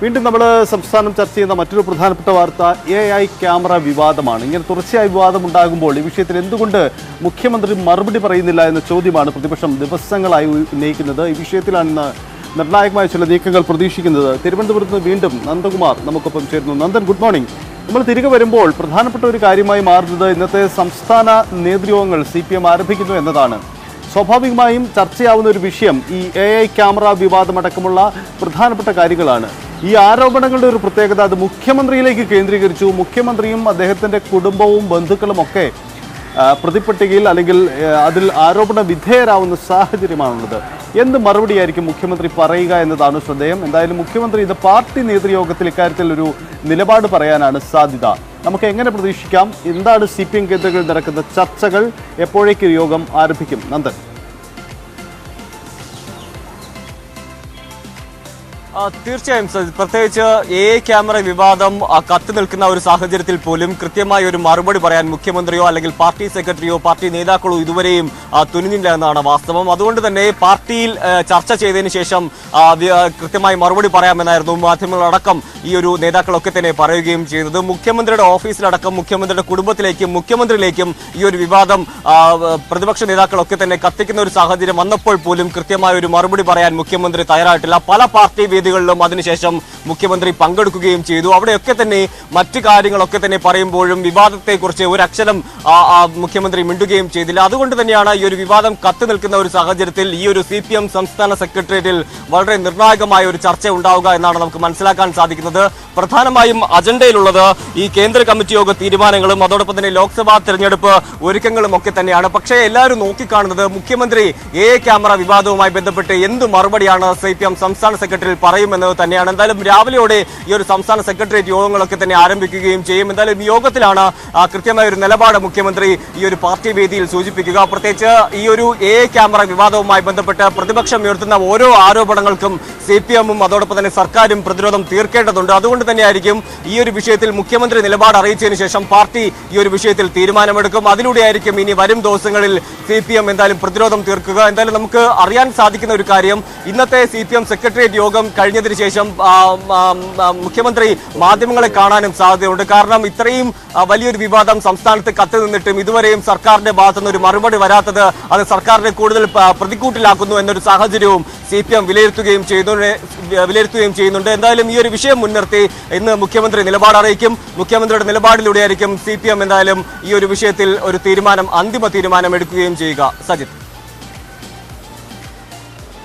വീണ്ടും നമ്മൾ സംസ്ഥാനം ചർച്ച ചെയ്യുന്ന മറ്റൊരു പ്രധാനപ്പെട്ട വാർത്ത AI ക്യാമറ വിവാദമാണ്. ഇങ്ങനെ തുടർച്ചയായ വിവാദം ഉണ്ടാകുമ്പോൾ ഈ വിഷയത്തിൽ എന്തുകൊണ്ട് മുഖ്യമന്ത്രി മറുപടി പറയുന്നില്ല എന്ന ചോദ്യമാണ് പ്രതിപക്ഷം ദിവസങ്ങളായി ഉന്നയിക്കുന്നത്. ഈ വിഷയത്തിലാണ് ഇന്ന് നിർണായകമായ ചില നീക്കങ്ങൾ പ്രതീക്ഷിക്കുന്നത്. തിരുവനന്തപുരത്ത് നിന്ന് വീണ്ടും നന്ദകുമാർ നമുക്കൊപ്പം ചേരുന്നു. Nandan, good morning. നമ്മൾ തിരികെ വരുമ്പോൾ പ്രധാനപ്പെട്ട ഒരു കാര്യമായി മാറുന്നത് ഇന്നത്തെ സംസ്ഥാന നേതൃയോഗങ്ങൾ CPM ആരംഭിക്കുന്നു എന്നതാണ്. സ്വാഭാവികമായും ചർച്ചയാവുന്ന ഒരു വിഷയം ഈ AI ക്യാമറ വിവാദമടക്കമുള്ള പ്രധാനപ്പെട്ട കാര്യങ്ങളാണ്. ഈ ആരോപണങ്ങളുടെ ഒരു പ്രത്യേകത അത് മുഖ്യമന്ത്രിയിലേക്ക് കേന്ദ്രീകരിച്ചു. മുഖ്യമന്ത്രിയും അദ്ദേഹത്തിൻ്റെ കുടുംബവും ബന്ധുക്കളും ഒക്കെ പ്രതിപട്ടികയിൽ അല്ലെങ്കിൽ അതിൽ ആരോപണ വിധേയരാവുന്ന സാഹചര്യമാണുള്ളത്. എന്ത് മറുപടിയായിരിക്കും മുഖ്യമന്ത്രി പറയുക എന്നതാണ് ശ്രദ്ധേയം. എന്തായാലും മുഖ്യമന്ത്രി ഇത് പാർട്ടി നേതൃയോഗത്തിൽ ഇക്കാര്യത്തിൽ ഒരു നിലപാട് പറയാനാണ് സാധ്യത. നമുക്ക് എങ്ങനെ പ്രതീക്ഷിക്കാം? എന്താണ് CPM കേന്ദ്രങ്ങളിൽ നടക്കുന്ന ചർച്ചകൾ? എപ്പോഴേക്ക് യോഗം ആരംഭിക്കും? നന്ദൻ. തീർച്ചയായും പ്രത്യേകിച്ച് AI ക്യാമറ വിവാദം കത്തി നിൽക്കുന്ന ഒരു സാഹചര്യത്തിൽ പോലും കൃത്യമായ ഒരു മറുപടി പറയാൻ മുഖ്യമന്ത്രിയോ അല്ലെങ്കിൽ പാർട്ടി സെക്രട്ടറിയോ പാർട്ടി നേതാക്കളോ ഇതുവരെയും തുനിഞ്ഞില്ല എന്നാണ് വാസ്തവം. അതുകൊണ്ട് തന്നെ പാർട്ടിയിൽ ചർച്ച ചെയ്തതിന് ശേഷം കൃത്യമായി മറുപടി പറയാമെന്നായിരുന്നു മാധ്യമങ്ങളടക്കം ഈ ഒരു നേതാക്കളൊക്കെ തന്നെ പറയുകയും ചെയ്തത്. മുഖ്യമന്ത്രിയുടെ ഓഫീസിലടക്കം മുഖ്യമന്ത്രിയുടെ കുടുംബത്തിലേക്കും മുഖ്യമന്ത്രിയിലേക്കും ഈ ഒരു വിവാദം പ്രതിപക്ഷ നേതാക്കളൊക്കെ തന്നെ കത്തിക്കുന്ന ഒരു സാഹചര്യം വന്നപ്പോൾ പോലും കൃത്യമായ ഒരു മറുപടി പറയാൻ മുഖ്യമന്ത്രി തയ്യാറായിട്ടില്ല. പല പാർട്ടി വേദികളിലും അതിനുശേഷം മുഖ്യമന്ത്രി പങ്കെടുക്കുകയും ചെയ്തു. അവിടെയൊക്കെ തന്നെ മറ്റു കാര്യങ്ങളൊക്കെ തന്നെ പറയുമ്പോഴും വിവാദത്തെക്കുറിച്ച് ഒരക്ഷരം മുഖ്യമന്ത്രി മിണ്ടുകയും ചെയ്തില്ല. അതുകൊണ്ട് തന്നെയാണ് ഈ ഒരു വിവാദം കത്തി നിൽക്കുന്ന ഒരു സാഹചര്യത്തിൽ ഈ ഒരു CPM സംസ്ഥാന സെക്രട്ടേറിയറ്റിൽ വളരെ നിർണായകമായ ഒരു ചർച്ച ഉണ്ടാവുക എന്നാണ് നമുക്ക് മനസ്സിലാക്കാൻ സാധിക്കുന്നത്. പ്രധാനമായും അജണ്ടയിലുള്ളത് ഈ കേന്ദ്ര കമ്മിറ്റി യോഗ തീരുമാനങ്ങളും അതോടൊപ്പം തന്നെ ലോക്സഭാ തെരഞ്ഞെടുപ്പ് ഒരുക്കങ്ങളും ഒക്കെ തന്നെയാണ്. പക്ഷേ എല്ലാവരും നോക്കിക്കാണുന്നത് മുഖ്യമന്ത്രി AI ക്യാമറ വിവാദവുമായി ബന്ധപ്പെട്ട് എന്ത് മറുപടിയാണ് CPM സംസ്ഥാന സെക്രട്ടറി പറയുമെന്നത് തന്നെയാണ്. എന്തായാലും രാവിലെയോടെ ഈ ഒരു സംസ്ഥാന സെക്രട്ടേറിയറ്റ് യോഗങ്ങളൊക്കെ തന്നെ ആരംഭിക്കുകയും ചെയ്യും. എന്തായാലും യോഗത്തിലാണ് കൃത്യമായ ഒരു നിലപാട് മുഖ്യമന്ത്രി ഈ ഒരു പാർട്ടി വേദിയിൽ സൂചിപ്പിക്കുക. പ്രത്യേകിച്ച് ഈ ഒരു AI ക്യാമറ വിവാദവുമായി ബന്ധപ്പെട്ട് പ്രതിപക്ഷം ഉയർത്തുന്ന ഓരോ ആരോപണങ്ങൾക്കും CPM-ഉം അതോടൊപ്പം തന്നെ സർക്കാരും പ്രതിരോധം തീർക്കേണ്ടതുണ്ട്. അതുകൊണ്ട് തന്നെയായിരിക്കും ഈ ഒരു വിഷയത്തിൽ മുഖ്യമന്ത്രി നിലപാട് അറിയിച്ചതിന് ശേഷം പാർട്ടി ഈ ഒരു വിഷയത്തിൽ തീരുമാനമെടുക്കും. അതിലൂടെയായിരിക്കും ഇനി വരും ദിവസങ്ങളിൽ CPM എന്തായാലും പ്രതിരോധം തീർക്കുക. എന്തായാലും നമുക്ക് അറിയാൻ സാധിക്കുന്ന ഒരു കാര്യം, ഇന്നത്തെ CPM സെക്രട്ടേറിയറ്റ് യോഗം കഴിഞ്ഞതിന് ശേഷം മുഖ്യമന്ത്രി മാധ്യമങ്ങളെ കാണാനും സാധ്യതയുണ്ട്. കാരണം ഇത്രയും വലിയൊരു വിവാദം സംസ്ഥാനത്ത് കത്തി നിന്നിട്ടും ഇതുവരെയും സർക്കാരിന്റെ ഭാഗത്തുനിന്ന് ഒരു മറുപടി വരാത്തത് അത് സർക്കാരിനെ കൂടുതൽ പ്രതിക്കൂട്ടിലാക്കുന്നു എന്നൊരു സാഹചര്യവും CPM വിലയിരുത്തുകയും ചെയ്യുന്നുണ്ട്. എന്തായാലും ഈ ഒരു വിഷയം മുൻനിർത്തി ഇന്ന് മുഖ്യമന്ത്രി നിലപാട് അറിയിക്കും. മുഖ്യമന്ത്രിയുടെ നിലപാടിലൂടെയായിരിക്കും CPM എന്തായാലും ഈ ഒരു വിഷയത്തിൽ ഒരു അന്തിമ തീരുമാനം എടുക്കുകയും ചെയ്യുക. സജിത്ത്.